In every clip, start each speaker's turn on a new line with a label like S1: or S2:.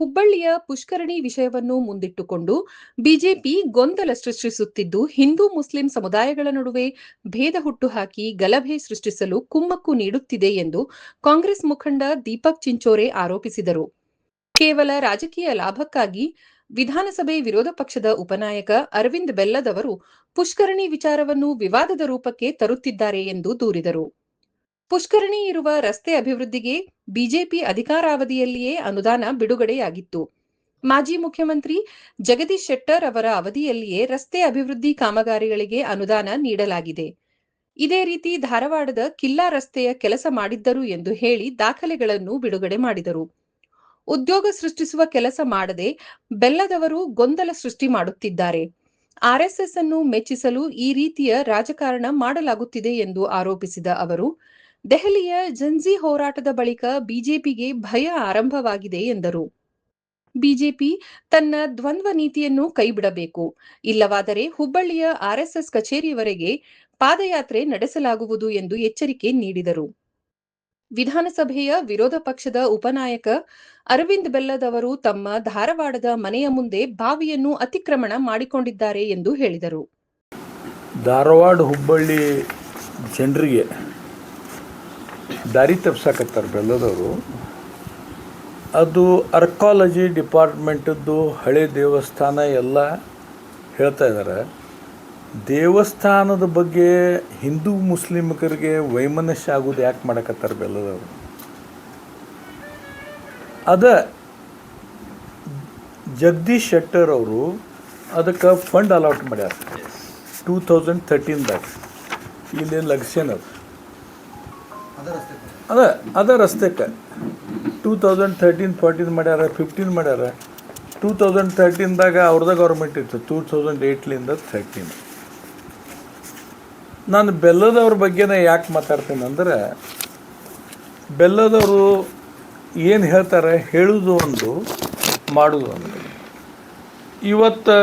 S1: ಹುಬ್ಬಳ್ಳಿಯ ಪುಷ್ಕರಣಿ ವಿಷಯವನ್ನು ಮುಂದಿಟ್ಟುಕೊಂಡು ಬಿಜೆಪಿ ಗೊಂದಲ ಸೃಷ್ಟಿಸುತ್ತಿದ್ದು, ಹಿಂದೂ ಮುಸ್ಲಿಂ ಸಮುದಾಯಗಳ ನಡುವೆ ಭೇದ ಹುಟ್ಟುಹಾಕಿ ಗಲಭೆ ಸೃಷ್ಟಿಸಲು ಕುಮ್ಮಕ್ಕು ನೀಡುತ್ತಿದೆ ಎಂದು ಕಾಂಗ್ರೆಸ್ ಮುಖಂಡ ದೀಪಕ್ ಚಿಂಚೋರೆ ಆರೋಪಿಸಿದರು. ಕೇವಲ ರಾಜಕೀಯ ಲಾಭಕ್ಕಾಗಿ ವಿಧಾನಸಭೆ ವಿರೋಧ ಪಕ್ಷದ ಉಪನಾಯಕ ಅರವಿಂದ್ ಬೆಲ್ಲದವರು ಪುಷ್ಕರಣಿ ವಿಚಾರವನ್ನು ವಿವಾದದ ರೂಪಕ್ಕೆ ತರುತ್ತಿದ್ದಾರೆ ಎಂದು ದೂರಿದರು. ಪುಷ್ಕರಣಿ ಇರುವ ರಸ್ತೆ ಅಭಿವೃದ್ಧಿಗೆ ಬಿಜೆಪಿ ಅಧಿಕಾರಾವಧಿಯಲ್ಲಿಯೇ ಅನುದಾನ ಬಿಡುಗಡೆಯಾಗಿತ್ತು. ಮಾಜಿ ಮುಖ್ಯಮಂತ್ರಿ ಜಗದೀಶ್ ಶೆಟ್ಟರ್ ಅವರ ಅವಧಿಯಲ್ಲಿಯೇ ರಸ್ತೆ ಅಭಿವೃದ್ಧಿ ಕಾಮಗಾರಿಗಳಿಗೆ ಅನುದಾನ ನೀಡಲಾಗಿದೆ. ಇದೇ ರೀತಿ ಧಾರವಾಡದ ಕಿಲ್ಲಾ ರಸ್ತೆಯ ಕೆಲಸ ಮಾಡಿದ್ದರು ಎಂದು ಹೇಳಿ ದಾಖಲೆಗಳನ್ನು ಬಿಡುಗಡೆ ಮಾಡಿದರು. ಉದ್ಯೋಗ ಸೃಷ್ಟಿಸುವ ಕೆಲಸ ಮಾಡದೆ ಬೆಲ್ಲದವರು ಗೊಂದಲ ಸೃಷ್ಟಿ ಮಾಡುತ್ತಿದ್ದಾರೆ. ಆರ್ಎಸ್ಎಸ್ ಅನ್ನು ಮೆಚ್ಚಿಸಲು ಈ ರೀತಿಯ ರಾಜಕಾರಣ ಮಾಡಲಾಗುತ್ತಿದೆ ಎಂದು ಆರೋಪಿಸಿದ ಅವರು, ದೆಹಲಿಯ ಜಂಜಿ ಹೋರಾಟದ ಬಳಿಕ ಬಿಜೆಪಿಗೆ ಭಯ ಆರಂಭವಾಗಿದೆ ಎಂದರು. ಬಿಜೆಪಿ ತನ್ನ ದ್ವಂದ್ವ ನೀತಿಯನ್ನು ಕೈಬಿಡಬೇಕು, ಇಲ್ಲವಾದರೆ ಹುಬ್ಬಳ್ಳಿಯ ಆರ್ಎಸ್ಎಸ್ ಕಚೇರಿಯವರೆಗೆ ಪಾದಯಾತ್ರೆ ನಡೆಸಲಾಗುವುದು ಎಂದು ಎಚ್ಚರಿಕೆ ನೀಡಿದರು. ವಿಧಾನಸಭೆಯ ವಿರೋಧ ಪಕ್ಷದ ಉಪನಾಯಕ ಅರವಿಂದ್ ಬೆಲ್ಲದವರು ತಮ್ಮ ಧಾರವಾಡದ ಮನೆಯ ಮುಂದೆ ಬಾವಿಯನ್ನು ಅತಿಕ್ರಮಣ ಮಾಡಿಕೊಂಡಿದ್ದಾರೆ ಎಂದು ಹೇಳಿದರು.
S2: ಧಾರವಾಡ ಹುಬ್ಬಳ್ಳಿ ಜನರಿಗೆ ದಾರಿ ತಪ್ಪಿಸಕತ್ತಾರೆ ಬೆಲ್ಲದವರು. ಅದು ಆರ್ಕಾಲಜಿ ಡಿಪಾರ್ಟ್ಮೆಂಟದ್ದು ಹಳೆ ದೇವಸ್ಥಾನ ಎಲ್ಲ ಹೇಳ್ತಾ ಇದ್ದಾರೆ. ದೇವಸ್ಥಾನದ ಬಗ್ಗೆ ಹಿಂದೂ ಮುಸ್ಲಿಮರಿಗೆ ವೈಮನಸ್ಯ ಆಗೋದು ಯಾಕೆ ಮಾಡಕತ್ತಾರೆ ಬೆಲ್ಲದವರು? ಅದ ಜಗದೀಶ್ ಶೆಟ್ಟರ್ ಅವರು ಅದಕ್ಕೆ ಫಂಡ್ ಅಲಾಟ್ ಮಾಡ್ಯಾರ 2013ದಾಗ. ಇಲ್ಲಿ ಲಗ್ಸೇನದು ಅದ ರಸ್ತೆಕ್ಕೆ 2013-14 ಮಾಡ್ಯಾರ, 15 ಮಾಡ್ಯಾರ. 2013ದಾಗ ಅವ್ರದ ಗೌರ್ಮೆಂಟ್ ಇತ್ತು, 2008ಲಿಂದ 13. ನಾನು ಬೆಲ್ಲದವ್ರ ಬಗ್ಗೆನೇ ಯಾಕೆ ಮಾತಾಡ್ತೀನಿ ಅಂದರೆ, ಬೆಲ್ಲದವರು ಏನು ಹೇಳ್ತಾರೆ, ಹೇಳೋದು ಒಂದು, ಮಾಡೋದು ಒಂದು. ಇವತ್ತು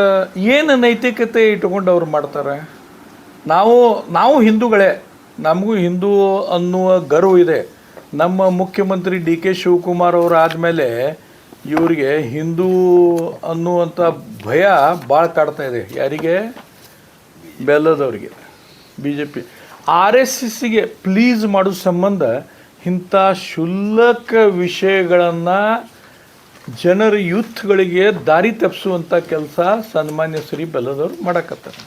S2: ಏನು ನೈತಿಕತೆ ಇಟ್ಕೊಂಡು ಅವ್ರು ಮಾಡ್ತಾರೆ? ನಾವು ಹಿಂದೂಗಳೇ, ನಮಗೂ ಹಿಂದೂ ಅನ್ನುವ ಗರ್ವ ಇದೆ. ನಮ್ಮ ಮುಖ್ಯಮಂತ್ರಿ ಡಿ ಕೆ ಶಿವಕುಮಾರ್ ಅವರು ಆದಮೇಲೆ ಇವರಿಗೆ ಹಿಂದೂ ಅನ್ನುವಂಥ ಭಯ ಭಾಳ ಕಾಡ್ತಾ ಇದೆ. ಯಾರಿಗೆ? ಬೆಲ್ಲದವರಿಗೆ. ಬಿ ಜೆ ಪಿ RSSಗೆ ಪ್ಲೀಸ್ ಮಾಡೋ ಸಂಬಂಧ ಇಂಥ ಕ್ಷುಲ್ಲಕ ವಿಷಯಗಳನ್ನು ಜನರ ಯೂತ್ಗಳಿಗೆ ದಾರಿ ತಪ್ಪಿಸುವಂಥ ಕೆಲಸ ಸನ್ಮಾನ್ಯ ಶ್ರೀ ಬೆಲ್ಲದವರು ಮಾಡಕತ್ತಾರೆ.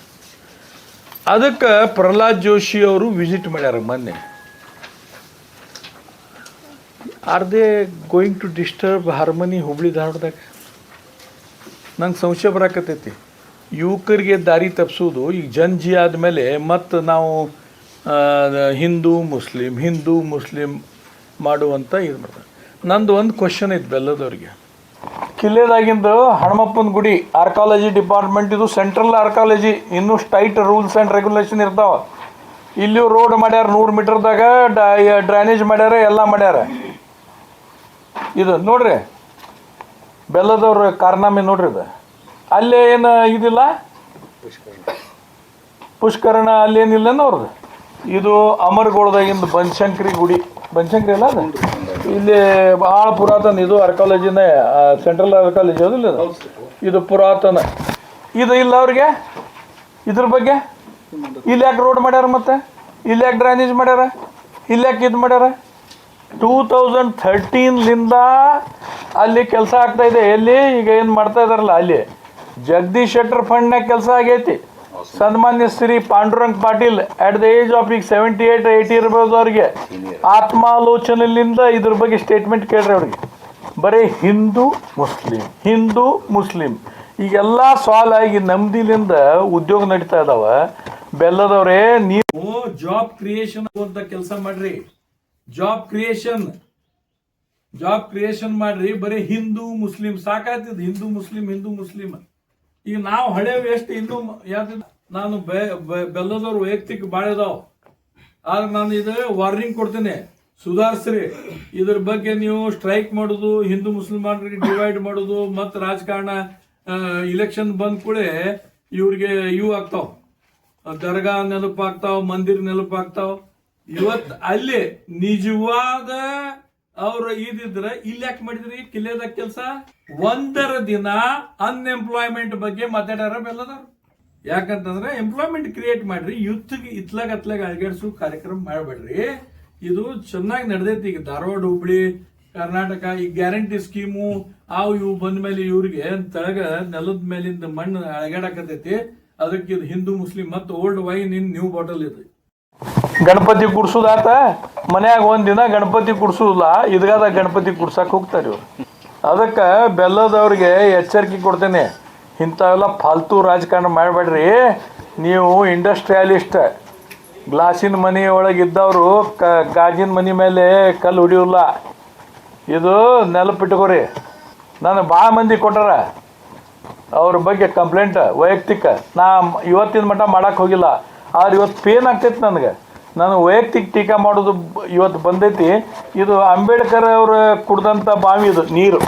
S2: ಅದಕ್ಕೆ ಪ್ರಹ್ಲಾದ್ ಜೋಶಿ ಅವರು ವಿಸಿಟ್ ಮಾಡ್ಯಾರ ಮೊನ್ನೆ. Are they going to disturb harmony Hubli ಧಾರವಾಡದಾಗ? ನಂಗೆ ಸಂಶಯ ಬರಾಕತ್ತೈತಿ. ಯುವಕರಿಗೆ ದಾರಿ ತಪ್ಪಿಸೋದು ಈಗ ಜನ್ಜಿ ಆದಮೇಲೆ ಮತ್ತು ನಾವು ಹಿಂದೂ ಮುಸ್ಲಿಂ ಮಾಡುವಂಥ ಇದು ಮಾಡ್ತಾರೆ. ನಂದು ಒಂದು ಕ್ವಶನ್ ಇತ್ತು ಬೆಲ್ಲದವ್ರಿಗೆ. ಕಿಲ್ಲೆದಾಗಿಂದು ಹನುಮಪ್ಪನ ಗುಡಿ ಆರ್ಕಾಲಜಿ ಡಿಪಾರ್ಟ್ಮೆಂಟ್, ಇದು ಸೆಂಟ್ರಲ್ ಆರ್ಕಾಲಜಿ, ಇನ್ನೂ ಟೈಟ್ ರೂಲ್ಸ್ ಆ್ಯಂಡ್ ರೆಗ್ಯುಲೇಷನ್ ಇರ್ತಾವೆ. ಇಲ್ಲಿಯೂ ರೋಡ್ ಮಾಡ್ಯಾರ, 100 ಮೀಟರ್ದಾಗ ಡ್ರೈನೇಜ್ ಮಾಡ್ಯಾರ, ಎಲ್ಲ ಮಾಡ್ಯಾರ. ಇದು ನೋಡ್ರಿ ಬೆಲ್ಲದವ್ರ ಕಾರ್ನಾಮೆ ನೋಡ್ರಿ. ಇದು ಅಲ್ಲೇ ಏನು ಇದಿಲ್ಲ, ಪುಷ್ಕರಣ ಅಲ್ಲೇನಿಲ್ಲ ಅವ್ರದ್ದು. ಇದು ಅಮರಗೋಳದಾಗಿಂದು ಬನಶಂಕರಿ ಗುಡಿ, ಬನಶಂಕರಿ ಅಲ್ಲ ಅದು, ಇಲ್ಲಿ ಭಾಳ ಪುರಾತನ. ಇದು ಆರ್ಕಾಲಜಿನೇ, ಸೆಂಟ್ರಲ್ ಆರ್ಕಾಲಜಿ ಅದಿಲ್ಲ ಇದು ಪುರಾತನ. ಇದು ಇಲ್ಲ ಅವ್ರಿಗೆ ಇದ್ರ ಬಗ್ಗೆ. ಇಲ್ಲಿ ಯಾಕೆ ರೋಡ್ ಮಾಡ್ಯಾರ, ಮತ್ತೆ ಇಲ್ಲಿ ಯಾಕೆ ಡ್ರೈನೇಜ್ ಮಾಡ್ಯಾರ, ಇಲ್ಲಿ ಯಾಕೆ ಇದು ಮಾಡ್ಯಾರ? 2013ಲಿಂದ ಅಲ್ಲಿ ಕೆಲಸ ಆಗ್ತಾ ಇದೆ. ಎಲ್ಲಿ ಈಗ ಏನು ಮಾಡ್ತಾ ಇದಾರಲ್ಲ ಅಲ್ಲಿ ಜಗದೀಶ್ ಶೆಟ್ಟರ್ ಫಂಡ್ನಾಗ ಕೆಲಸ ಆಗೈತಿ. ಸನ್ಮಾನ್ಯ Shri Pandurang Patil at the age of ಈಗ 78-80 ಇರ್ಬೋದು ಅವ್ರಿಗೆ. ಆತ್ಮಾಲೋಚನೆಯಿಂದ ಇದ್ರ ಬಗ್ಗೆ ಸ್ಟೇಟ್ಮೆಂಟ್ ಕೇಳ್ರಿ ಅವ್ರಿಗೆ. ಬರೀ ಹಿಂದೂ ಮುಸ್ಲಿಂ ಈಗೆಲ್ಲ ಸಾಲ್ವ್ ಆಗಿ ನೆಮ್ಮದಿಲಿಂದ ಉದ್ಯೋಗ ನಡೀತಾ ಇದಾವ. ಬೆಲ್ಲದವ್ರೆ, ನೀವು ಜಾಬ್ ಕ್ರಿಯೇಷನ್ ಅಂತ ಕೆಲಸ ಮಾಡ್ರಿ. ಜಾಬ್ ಕ್ರಿಯೇಷನ್ ಮಾಡ್ರಿ. ಬರೀ ಹಿಂದೂ ಮುಸ್ಲಿಂ ಸಾಕಾಗ್ತದೆ. ಹಿಂದೂ ಮುಸ್ಲಿಂ ಈಗ ನಾವು ಹಳೆವು ಎಷ್ಟು ಹಿಂದೂ ಯಾವ್ದು. ನಾನು ಬೆಲ್ಲದವ್ರು ವೈಯಕ್ತಿಕ ಭಾಳ ಇದಾವ. ಆದ್ರೆ ನಾನು ಇದು ವಾರ್ನಿಂಗ್ ಕೊಡ್ತೇನೆ, ಸುಧಾರಿಸ್ರಿ. ಇದ್ರ ಬಗ್ಗೆ ನೀವು ಸ್ಟ್ರೈಕ್ ಮಾಡೋದು, ಹಿಂದೂ ಮುಸ್ಲಿಮರಿಗೆ ಡಿವೈಡ್ ಮಾಡೋದು, ಮತ್ತು ರಾಜಕಾರಣ ಇಲೆಕ್ಷನ್ ಬಂದ ಕೂಡಲೇ ಇವ್ರಿಗೆ ಇವು ಆಗ್ತಾವ, ದರ್ಗಾ ನೆನಪಾಗ್ತಾವ, ಮಂದಿರ ನೆನಪಾಗ್ತಾವ. ಇವತ್ತು ಅಲ್ಲಿ ನಿಜವಾದ ಅವ್ರು ಇದಿದ್ರೆ ಇಲ್ಲಿ ಯಾಕೆ ಮಾಡಿದ್ರಿ ಕಿಲ್ಲೆದಾಗ ಕೆಲಸ? ಒಂದರ ದಿನ ಅನ್ಎಂಪ್ಲಾಯ್ಮೆಂಟ್ ಬಗ್ಗೆ ಮಾತಾಡ್ಯಾರ ಬೆಲ್ಲದವ್ರು. ಯಾಕಂತಂದ್ರೆ ಎಂಪ್ಲಾಯ್ಮೆಂಟ್ ಕ್ರಿಯೇಟ್ ಮಾಡ್ರಿ, ಯೂತ್ಗೆ ಇತ್ಲಾಗ ಅಳಗಡಿಸೋ ಕಾರ್ಯಕ್ರಮ ಮಾಡಬೇಡ್ರಿ. ಇದು ಚೆನ್ನಾಗಿ ನಡೆದೈತಿ. ಈಗ ಧಾರವಾಡ, ಹುಬ್ಳಿ, ಕರ್ನಾಟಕ ಈ ಗ್ಯಾರಂಟಿ ಸ್ಕೀಮು ಇವು ಬಂದ ಮೇಲೆ ಇವ್ರಿಗೆ ತಳಗ ನೆಲದ ಮೇಲಿಂದ ಮಣ್ಣು ಅಳಗಾಡಕತೈತಿ. ಅದಕ್ಕೆ ಇದು ಹಿಂದೂ ಮುಸ್ಲಿಂ ಮತ್ತು old wine in new bottle ಇದು. ಗಣಪತಿ ಕುಡ್ಸುದಾತ ಮನ್ಯಾಗ ಒಂದಿನ ಗಣಪತಿ ಕುಡ್ಸುದಿಲ್ಲ, ಇದ್ಗಾದ ಗಣಪತಿ ಕುಡ್ಸಕ್ ಹೋಗ್ತಾರೆ ಇವ್ರು. ಅದಕ್ಕೆ ಬೆಲ್ಲದವ್ರಿಗೆ ಎಚ್ಚರಿಕೆ ಕೊಡ್ತೇನೆ, ಇಂಥವೆಲ್ಲ ಫಾಲ್ತು ರಾಜಕಾರಣ ಮಾಡಬೇಡ್ರಿ. ನೀವು ಇಂಡಸ್ಟ್ರಿಯಲಿಸ್ಟ್, ಗ್ಲಾಸಿನ ಮನೆ ಒಳಗಿದ್ದವರು ಗಾಜಿನ ಮನೆ ಮೇಲೆ ಕಲ್ಲು ಹೊಡಿಯೋಲ್ಲ. ಇದು ನೆನಪಿಟ್ಕೋರಿ. ನಾನು ಭಾಳ ಮಂದಿ ಕೊಟ್ಟಾರ ಅವ್ರ ಬಗ್ಗೆ ಕಂಪ್ಲೇಂಟ್ ವೈಯಕ್ತಿಕ. ನಾ ಇವತ್ತಿನ ಮಟ್ಟ ಮಾಡೋಕ್ಕೆ ಹೋಗಿಲ್ಲ, ಆದ್ರೆ ಇವತ್ತು ಪೇನ್ ಆಗ್ತೈತಿ ನನಗೆ. ನಾನು ವೈಯಕ್ತಿಕ ಟೀಕಾ ಮಾಡೋದು ಇವತ್ತು ಬಂದೈತಿ. ಇದು ಅಂಬೇಡ್ಕರ್ ಅವರು ಕುಡ್ದಂಥ ಬಾವಿ, ಇದು ನೀರು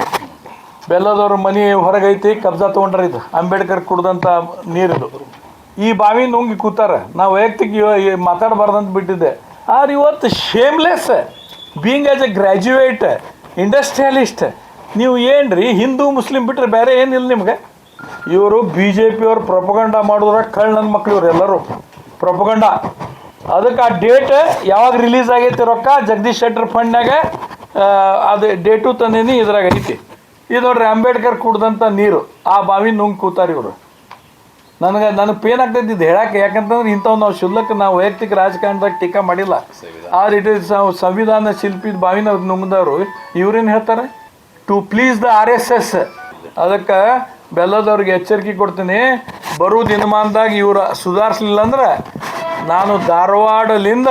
S2: ಬೆಲ್ಲದವ್ರ ಮನೆ ಹೊರಗೈತಿ, ಕಬ್ಜಾ ತೊಗೊಂಡ್ರ. ಇದು ಅಂಬೇಡ್ಕರ್ ಕುಡ್ದಂಥ ನೀರಿದು. ಈ ಬಾವಿ ನುಂಗಿ ಕೂತಾರ. ನಾವು ವೈಯಕ್ತಿಕ ಮಾತಾಡಬಾರ್ದಂತ ಬಿಟ್ಟಿದ್ದೆ. ಆದ್ರೆ ಇವತ್ತು shameless being as A graduate industrialist ನೀವು ಏನ್ರಿ ಹಿಂದೂ ಮುಸ್ಲಿಂ ಬಿಟ್ಟರೆ ಬೇರೆ ಏನಿಲ್ಲ ನಿಮ್ಗೆ. ಇವರು BJP ಅವ್ರು ಪ್ರೊಪಗಂಡ ಮಾಡಿದ್ರ ಕಳ್ಳ ನನ್ನ ಮಕ್ಳು ಇವ್ರು ಎಲ್ಲರೂ ಪ್ರೊಪಗಂಡ. ಅದಕ್ಕೆ ಆ ಡೇಟ್ ಯಾವಾಗ ರಿಲೀಸ್ ಆಗೈತಿ ರೊಕ್ಕ ಜಗದೀಶ್ ಶೆಟ್ಟರ್ ಫಂಡ್ನಾಗ ಅದು ಡೇಟು ತಂದೀನಿ, ಇದ್ರಾಗ ಐತಿ. ಇದು ನೋಡ್ರಿ ಅಂಬೇಡ್ಕರ್ ಕುಡ್ದಂಥ ನೀರು, ಆ ಬಾವಿ ನುಂಗಿ ಕೂತಾರೆ ಇವರು. ನನಗೆ ಪೇನ್ ಆಗ್ತೈತಿ ಇದು ಹೇಳಕ್ಕೆ. ಯಾಕಂತಂದ್ರೆ ಇಂಥವು ನಾವು ಶುಲ್ಕ ನಾವು ವೈಯಕ್ತಿಕ ರಾಜಕಾರಣದಾಗ ಟೀಕಾ ಮಾಡಿಲ್ಲ. ಆದ್ರೆ ಇಟ್ ಇಸ್ ಸಂವಿಧಾನ ಶಿಲ್ಪಿದ ಬಾವಿನ ನುಂಗಿದವರು ಇವ್ರೇನು ಹೇಳ್ತಾರೆ, ಟು ಪ್ಲೀಸ್ ದ RSS. ಅದಕ್ಕೆ ಬೆಲ್ಲದವ್ರಿಗೆ ಎಚ್ಚರಿಕೆ ಕೊಡ್ತೀನಿ, ಬರೋ ದಿನಮಾನದಾಗ ಇವ್ರು ಸುಧಾರಿಸಲಿಲ್ಲ ಅಂದ್ರೆ ನಾನು ಧಾರವಾಡಲಿಂದ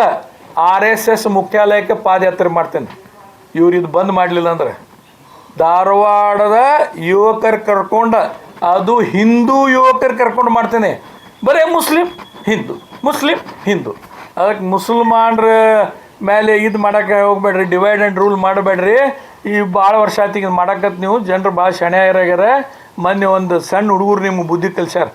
S2: RSS ಮುಖ್ಯಾಲಯಕ್ಕೆ ಪಾದಯಾತ್ರೆ ಮಾಡ್ತೇನೆ. ಇವ್ರು ಇದು ಬಂದ್ ಮಾಡಲಿಲ್ಲ ಅಂದ್ರೆ. ಧಾರವಾಡದ ಯುವಕರು ಕರ್ಕೊಂಡು, ಅದು ಹಿಂದೂ ಯುವಕರು ಕರ್ಕೊಂಡು ಮಾಡ್ತೇನೆ. ಬರೀ ಮುಸ್ಲಿಂ ಹಿಂದೂ, ಮುಸ್ಲಿಂ ಹಿಂದೂ. ಅದಕ್ಕೆ ಮುಸಲ್ಮಾನ್ರ ಮೇಲೆ ಇದು ಮಾಡೋಕ್ಕೆ ಹೋಗ್ಬೇಡ್ರಿ, ಡಿವೈಡ್ ಆ್ಯಂಡ್ ರೂಲ್ ಮಾಡಬೇಡ್ರಿ. ಈ ಭಾಳ ವರ್ಷ ಆಯ್ತು ಈಗ ಮಾಡಕತ್ ನೀವು. ಜನರು ಭಾಳ ಶಣೆ ಆಗ್ಯಾರ. ಮೊನ್ನೆ ಒಂದು ಸಣ್ಣ ಹುಡುಗರು ನಿಮ್ಗೆ ಬುದ್ಧಿ ಕಲ್ಸ್ಯಾರ.